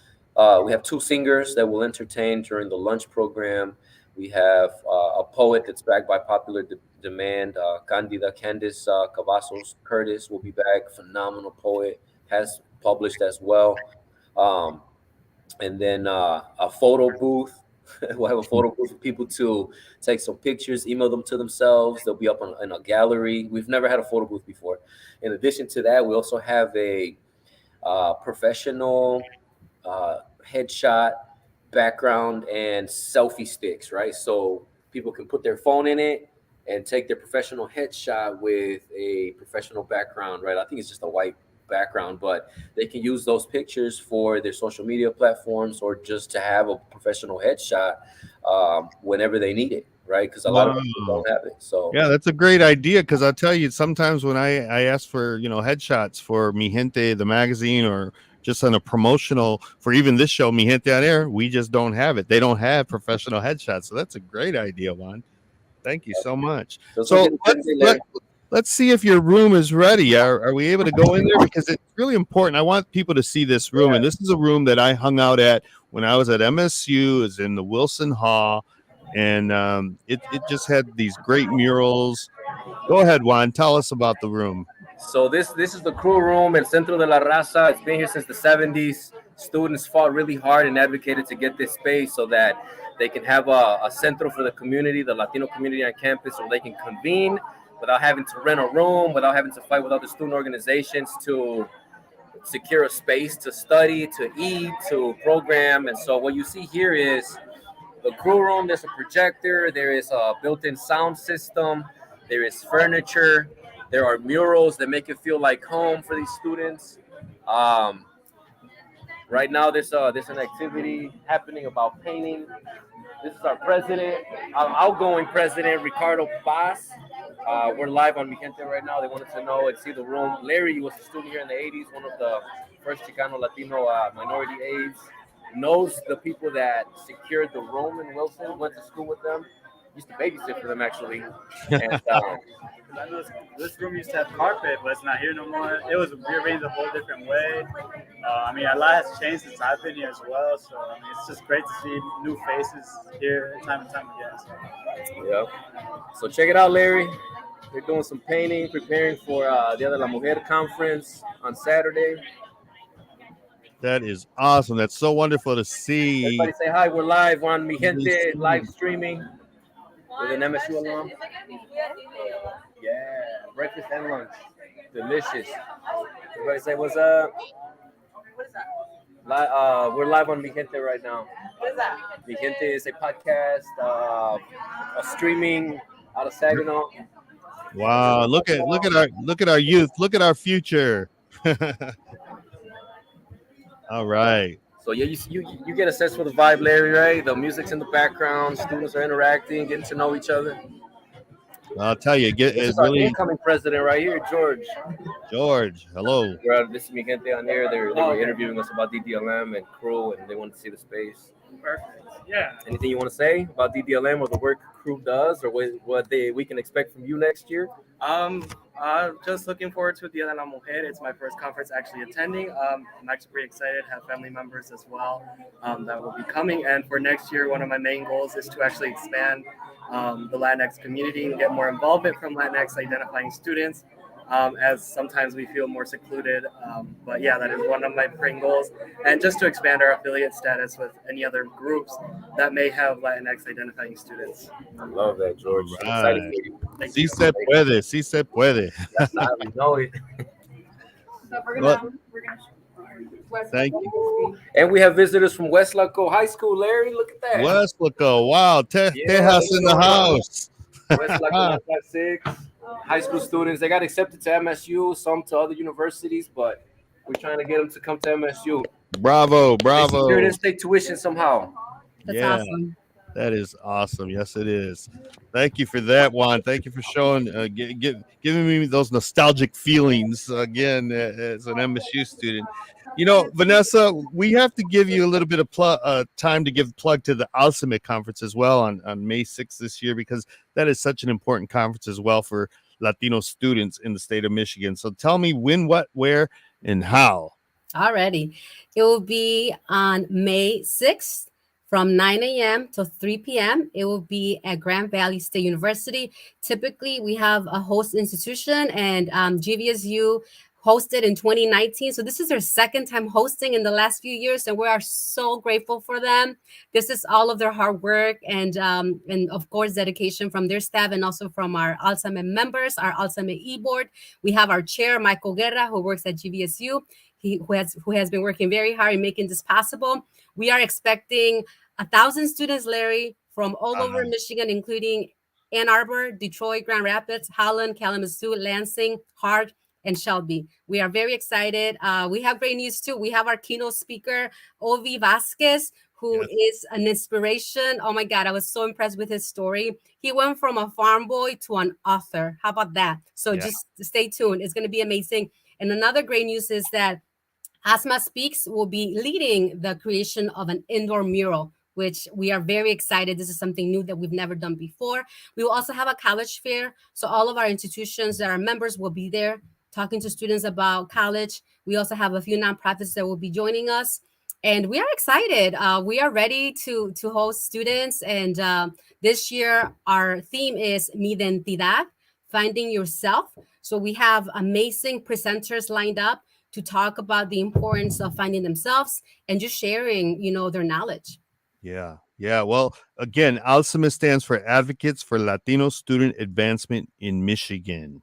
Speaker 3: we have two singers that will entertain during the lunch program. We have a poet that's backed by popular demand. Candida Candice Cavazos Curtis will be back. Phenomenal poet, has published as well. Um, and then a photo booth. We'll have a photo booth for people to take some pictures, email them to themselves. They'll be up in a gallery. We've never had a photo booth before. In addition to that, we also have a professional headshot background and selfie sticks, right? So people can put their phone in it and take their professional headshot with a professional background, right? I think it's just a white background, but they can use those pictures for their social media platforms, or just to have a professional headshot whenever they need it, right? Because a lot of people
Speaker 1: Wow.
Speaker 3: don't have it. So
Speaker 1: Yeah, that's a great idea, because I'll tell you, sometimes when I ask for, headshots for Mi Gente, the magazine, or just on a promotional for even this show, Mi Gente on Air, we just don't have it. They don't have professional headshots. So that's a great idea, Juan. Thank you so much.
Speaker 3: those will
Speaker 1: So
Speaker 3: get attended, Larry.
Speaker 1: let's see if your room is ready. Are we able to go in there? Because it's really important. I want people to see this room. And this is a room that I hung out at when I was at MSU. It's in the Wilson Hall. And it just had these great murals. Go ahead, Juan. Tell us about the room.
Speaker 3: So this is the crew room, El Centro de la Raza. It's been here since the 70s. Students fought really hard and advocated to get this space so that they can have a centro for the community, the Latino community on campus, where they can convene without having to rent a room, without having to fight with other student organizations to secure a space to study, to eat, to program. And so what you see here is the crew room. There's a projector, there is a built-in sound system, there is furniture, there are murals that make it feel like home for these students. um, right now there's an activity happening about painting. This is our president, our outgoing president, Ricardo Paz. We're live on Mi Gente right now. They wanted to know and see the room. Larry was a student here in the 80s, one of the first Chicano Latino minority aides. Knows the people that secured the room in Wilson, went to school with them, used to babysit for them actually. And
Speaker 5: I know this room used to have carpet, but it's not here no more. It was rearranged a whole different way. I mean, a lot has changed since I've been here as well. So I mean, it's just great to see new faces here time and time again. So.
Speaker 3: yeah. So check it out, Larry. They're doing some painting, preparing for Dia de la Mujer Conference on Saturday.
Speaker 1: That is awesome. That's so wonderful to see.
Speaker 3: Everybody say hi. We're live. We're on Mi
Speaker 1: These
Speaker 3: Gente
Speaker 1: students.
Speaker 3: live streaming with an MSU alum. Yeah, breakfast and lunch. Delicious. Everybody say what's up. We're live on Mi Gente right now.
Speaker 6: What is that?
Speaker 3: Mi Gente is a podcast, a streaming out of Saginaw.
Speaker 1: Wow, look at our youth. Look at our future. All right.
Speaker 3: So yeah, you get a sense for the vibe, Larry, right? The music's in the background, students are interacting, getting to know each other.
Speaker 1: I'll tell you,
Speaker 3: This
Speaker 1: it's
Speaker 3: is our
Speaker 1: really
Speaker 3: incoming president right here, George.
Speaker 1: George. Hello.
Speaker 3: We're at this Mi Gente on Air. They were interviewing us about DDLM and crew, and they wanted to see the space.
Speaker 5: Perfect. Yeah.
Speaker 3: Anything you want to say about DDLM or the work crew does, or what we can expect from you next year?
Speaker 7: Just looking forward to Dia de la Mujer. It's my first conference actually attending. I'm actually pretty excited. Have family members as well that will be coming. And for next year, one of my main goals is to actually expand the Latinx community and get more involvement from Latinx identifying students, as sometimes we feel more secluded. But yeah, that is one of my main goals. And just to expand our affiliate status with any other groups that may have Latinx identifying students.
Speaker 3: I love that, George. I'm
Speaker 1: Right.
Speaker 3: excited for you.
Speaker 1: Sí se puede. Sí se puede.
Speaker 3: That's not, we know it.
Speaker 6: So we're
Speaker 1: Well,
Speaker 6: gonna
Speaker 1: thank you.
Speaker 3: And we have visitors from West Laco High School. Larry, look at that.
Speaker 1: West Laco. Wow.
Speaker 3: Yeah,
Speaker 1: Tejas in the house.
Speaker 3: West Laco 156. High school students. They got accepted to MSU, some to other universities, but we're trying to get them to come to MSU.
Speaker 1: Bravo.
Speaker 3: They
Speaker 1: Bravo.
Speaker 3: secured in-state tuition somehow.
Speaker 4: That's
Speaker 1: Yeah.
Speaker 4: awesome.
Speaker 1: That is awesome. Yes, it is. Thank you for that, Juan. Thank you for showing, giving me those nostalgic feelings again as an MSU student. You know, Vanessa, we have to give you a little bit of time to give plug to the Alcimate conference as well on May 6th this year, because that is such an important conference as well for Latino students in the state of Michigan. So tell me when, what, where, and how.
Speaker 4: Alrighty. It will be on May 6th from 9 a.m. to 3 p.m. It will be at Grand Valley State University. Typically, we have a host institution, and GVSU hosted in 2019. So this is their second time hosting in the last few years, and we are so grateful for them. This is all of their hard work and of course dedication from their staff and also from our Alzheimer members, our Alzheimer e-board. We have our chair, Michael Guerra, who works at GVSU. Who has been working very hard in making this possible. We are expecting 1,000 students, Larry, from all over Michigan, including Ann Arbor, Detroit, Grand Rapids, Holland, Kalamazoo, Lansing, Hart, and Shelby. We are very excited. We have great news too. We have our keynote speaker, Ovi Vasquez, who is an inspiration. Oh my God, I was so impressed with his story. He went from a farm boy to an author. How about that? So just stay tuned. It's going to be amazing. And another great news is that Asma Speaks will be leading the creation of an indoor mural, which we are very excited. This is something new that we've never done before. We will also have a college fair. So all of our institutions that are members will be there talking to students about college. We also have a few nonprofits that will be joining us. And we are excited. We are ready to host students. And this year, our theme is Mi Identidad, Finding Yourself. So we have amazing presenters lined up to talk about the importance of finding themselves and just sharing, their knowledge.
Speaker 1: Yeah. Well, again, ALSIMA stands for Advocates for Latino Student Advancement in Michigan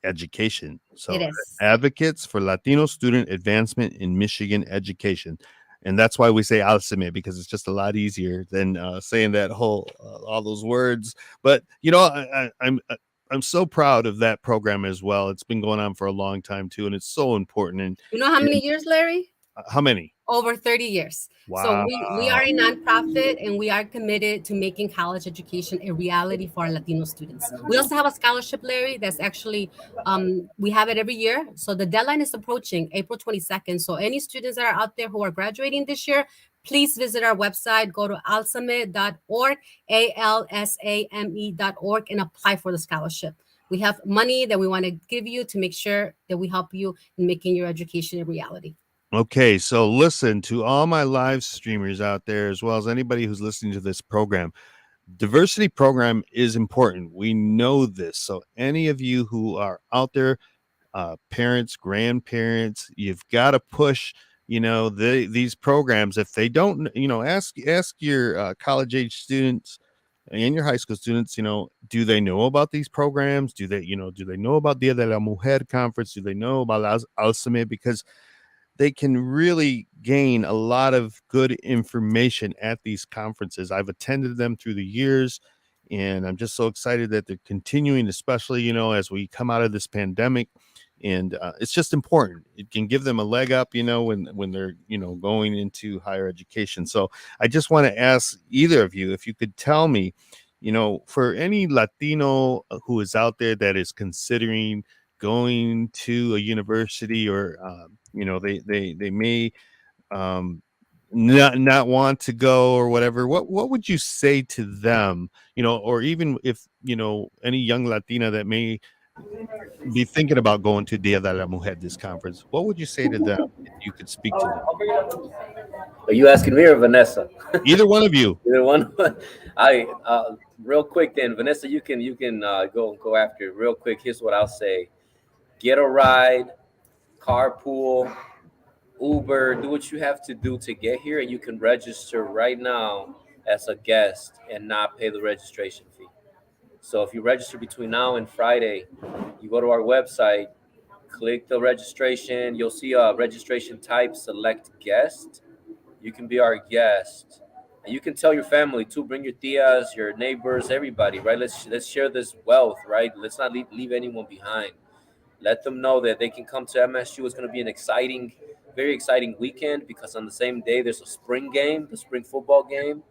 Speaker 1: Education. So
Speaker 4: It is.
Speaker 1: Advocates for Latino Student Advancement in Michigan Education. And that's why we say ALSIMA, because it's just a lot easier than saying that whole, all those words. But, I'm so proud of that program as well. It's been going on for a long time too, and it's so important. And
Speaker 4: you know how many years, Larry?
Speaker 1: How many?
Speaker 4: Over 30 years.
Speaker 1: Wow.
Speaker 4: So we are a nonprofit, and we are committed to making college education a reality for our Latino students. We also have a scholarship, Larry, that's actually, we have it every year. So the deadline is approaching April 22nd. So any students that are out there who are graduating this year, please visit our website, go to alsame.org, ALSAME.org, and apply for the scholarship. We have money that we want to give you to make sure that we help you in making your education a reality.
Speaker 1: Okay, so listen to all my live streamers out there, as well as anybody who's listening to this program. diversity program is important. We know this. So any of you who are out there, parents, grandparents, you've got to push, these programs. If they don't, ask your college age students and your high school students, do they know about these programs? Do they know about Dia de la Mujer conference? Do they know about Alzame? Because they can really gain a lot of good information at these conferences. I've attended them through the years, and I'm just so excited that they're continuing, especially, as we come out of this pandemic. And it's just important. It can give them a leg up, when they're, going into higher education. So I just want to ask either of you if you could tell me, for any Latino who is out there that is considering going to a university, or they may not want to go or whatever, what would you say to them, or even if any young Latina that may be thinking about going to Dia de la Mujer, this conference, what would you say to them if you could speak to them?
Speaker 3: Are you asking me or Vanessa?
Speaker 1: Either one of you.
Speaker 3: Either one. I real quick then, Vanessa, you can go after it real quick. Here's what I'll say: get a ride, carpool, Uber, do what you have to do to get here, and you can register right now as a guest and not pay the registration fee. So if you register between now and Friday, you go to our website, click the registration. You'll see a registration type, select guest. You can be our guest. And you can tell your family too. Bring your tias, your neighbors, everybody, right? Let's share this wealth, right? Let's not leave anyone behind. Let them know that they can come to MSU. It's going to be an exciting, very exciting weekend, because on the same day there's a spring game, the spring football game,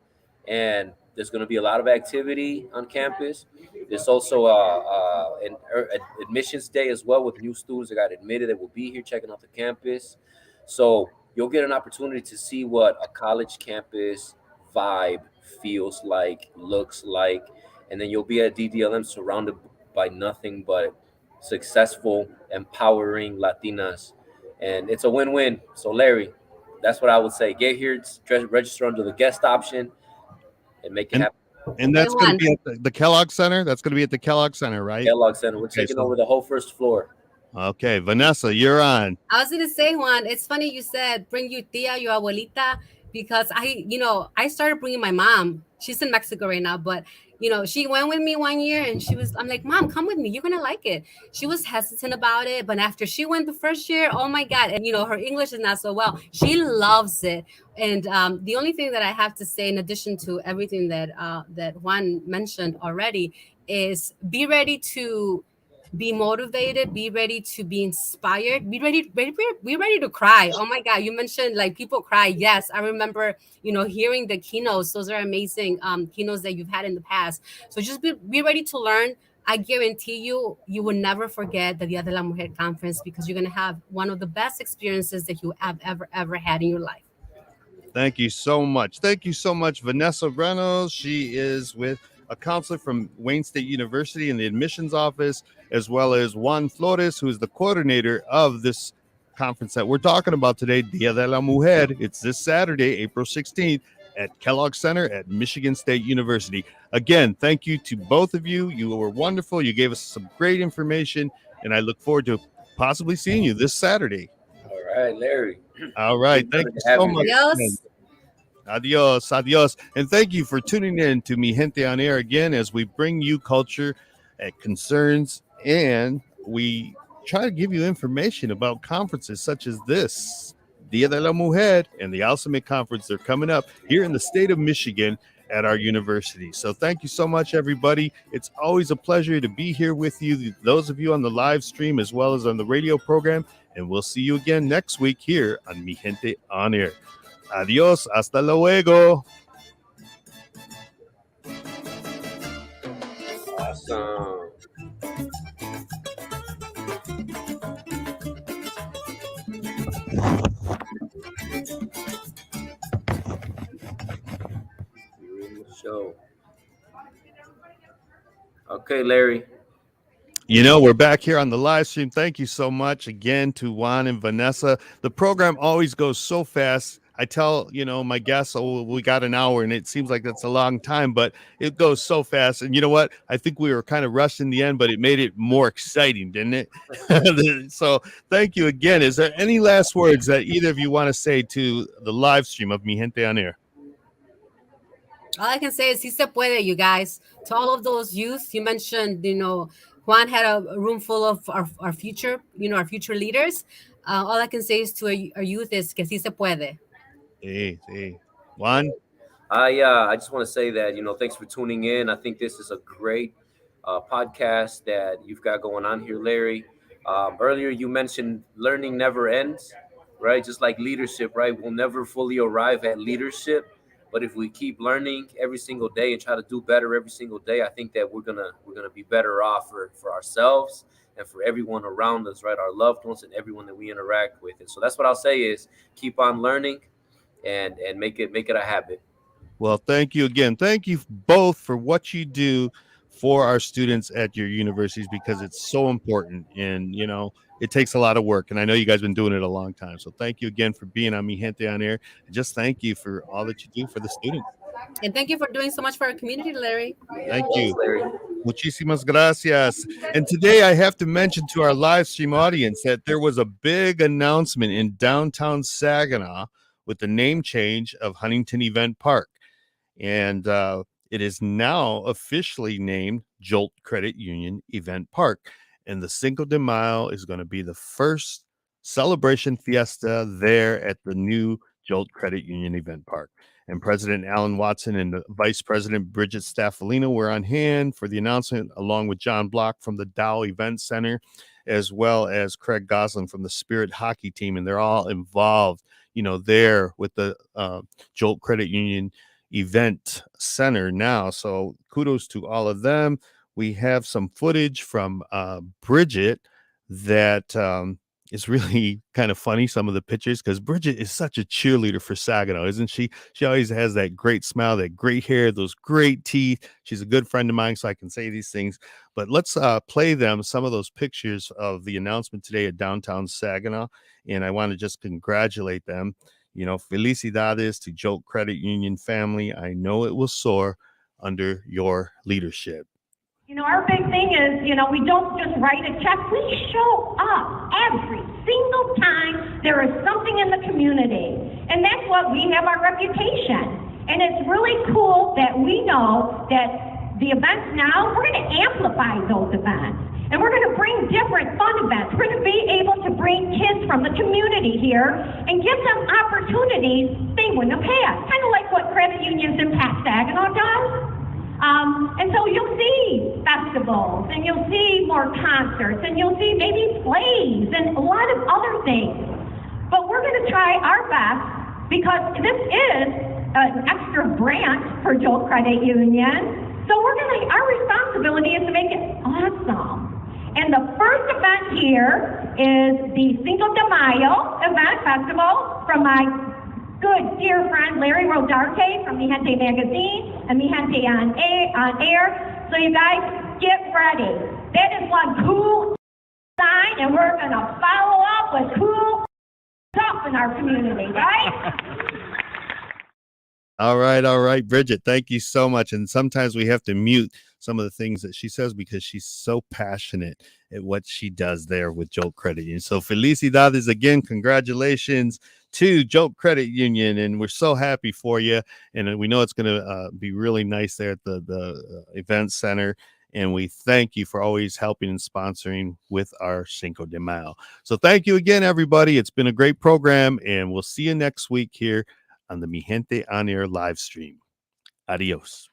Speaker 3: and there's going to be a lot of activity on campus. There's also an admissions day as well, with new students that got admitted that will be here checking out the campus. So you'll get an opportunity to see what a college campus vibe feels like, looks like, and then you'll be at DDLM surrounded by nothing but successful, empowering Latinas, and it's a win-win. So Larry, that's what I would say: get here, register under the guest option, and make it happen.
Speaker 1: And that's going to be at the Kellogg Center. That's going to be at the Kellogg Center, right?
Speaker 3: Kellogg Center. We're taking over the whole first floor.
Speaker 1: Okay, Vanessa, you're on.
Speaker 4: I was gonna say, Juan, it's funny you said bring your tia, your abuelita, because I started bringing my mom. She's in Mexico right now, but she went with me one year, and I'm like, Mom, come with me, you're gonna like it. She was hesitant about it, but after she went the first year, oh my God, and her English is not so well. She loves it. And the only thing that I have to say, in addition to everything that Juan mentioned already, is be ready to be motivated, be ready to be inspired, be ready to cry. Oh my God, you mentioned like people cry. Yes, I remember hearing the keynotes. Those are amazing keynotes that you've had in the past. So just be ready to learn. I guarantee you will never forget the Dia de la Mujer conference, because you're going to have one of the best experiences that you have ever had in your life.
Speaker 1: Thank you so much. Thank you so much, Vanessa Reynolds. She is with a counselor from Wayne State University in the admissions office, as well as Juan Flores, who is the coordinator of this conference that we're talking about today, Dia de la Mujer. It's this Saturday, April 16th at Kellogg Center at Michigan State University. Again, thank you to both of you. You were wonderful. You gave us some great information, and I look forward to possibly seeing you this Saturday.
Speaker 3: All right, Larry.
Speaker 1: All right. Thank you so much. Adios, adios. And thank you for tuning in to Mi Gente On Air again, as we bring you culture and concerns, and we try to give you information about conferences such as this, Dia de la Mujer and the Alzame Conference. They're coming up here in the state of Michigan at our university. So thank you so much, everybody. It's always a pleasure to be here with you, those of you on the live stream as well as on the radio program. And we'll see you again next week here on Mi Gente On Air. Adios, hasta luego.
Speaker 3: Awesome. Show. Okay, Larry.
Speaker 1: We're back here on the live stream. Thank you so much again to Juan and Vanessa. The program always goes so fast. I tell, my guests, oh, we got an hour, and it seems like that's a long time, but it goes so fast. And you know what? I think we were kind of rushed in the end, but it made it more exciting, didn't it? So thank you again. Is there any last words that either of you want to say to the live stream of Mi Gente On Air?
Speaker 4: All I can say is, si se puede, you guys. To all of those youth you mentioned, Juan had a room full of our future, our future leaders. All I can say is to our youth is que si se puede.
Speaker 1: Hey. Juan?
Speaker 3: I just want to say that, thanks for tuning in. I think this is a great podcast that you've got going on here, Larry. Earlier, you mentioned learning never ends, right? Just like leadership, right? We'll never fully arrive at leadership, but if we keep learning every single day and try to do better every single day, I think that we're gonna be better off for ourselves and for everyone around us, right? Our loved ones and everyone that we interact with. And so that's what I'll say is keep on learning and make it a habit.
Speaker 1: Well, thank you again. Thank you both for what you do for our students at your universities, because it's so important, and it takes a lot of work, and I know you guys have been doing it a long time. So thank you again for being on Mi Gente On Air, and just thank you for all that you do for the students.
Speaker 4: And thank you for doing so much for our community, Larry.
Speaker 1: Thank you.
Speaker 3: Larry.
Speaker 1: Muchísimas gracias. And today I have to mention to our live stream audience that there was a big announcement in downtown Saginaw with the name change of Huntington Event Park. And it is now officially named Jolt Credit Union Event Park. And the Cinco de Mayo is going to be the first celebration fiesta there at the new Jolt Credit Union Event Park. And President Alan Watson and Vice President Bridget Staffolino were on hand for the announcement, along with John Block from the Dow Event Center, as well as Craig Goslin from the Spirit Hockey Team. And they're all involved, there with the Jolt Credit Union Event Center now. So kudos to all of them. We have some footage from Bridget that is really kind of funny, some of the pictures, because Bridget is such a cheerleader for Saginaw, isn't she? She always has that great smile, that great hair, those great teeth. She's a good friend of mine, so I can say these things. But let's play them, some of those pictures of the announcement today at downtown Saginaw, and I want to just congratulate them. Felicidades to Jolt Credit Union family. I know it will soar under your leadership.
Speaker 6: Our big thing is, we don't just write a check. We show up every single time there is something in the community. And that's what we have our reputation. And it's really cool that we know that the events now, we're going to amplify those events. And we're going to bring different fun events. We're going to be able to bring kids from the community here and give them opportunities they wouldn't have had. Kind of like what Credit Unions Impact Saginaw does. And so you'll see festivals, and you'll see more concerts, and you'll see maybe plays and a lot of other things. But we're going to try our best, because this is an extra branch for Jolt Credit Union. So our responsibility is to make it awesome. And the first event here is the Cinco de Mayo event festival from my good dear friend Larry Rodarte from Mi Gente Magazine and Mi Gente on Air. So you guys get ready. That is one cool sign, and we're going to follow up with cool stuff in our community, right?
Speaker 1: All right, Bridget, thank you so much. And sometimes we have to mute some of the things that she says because she's so passionate at what she does there with Jolt Credit Union. So felicidades again, congratulations to Jolt Credit Union, and we're so happy for you. And we know it's going to be really nice there at the event center. And we thank you for always helping and sponsoring with our Cinco de Mayo. So thank you again, everybody. It's been a great program, and we'll see you next week here on the Mi Gente On Air live stream. Adios.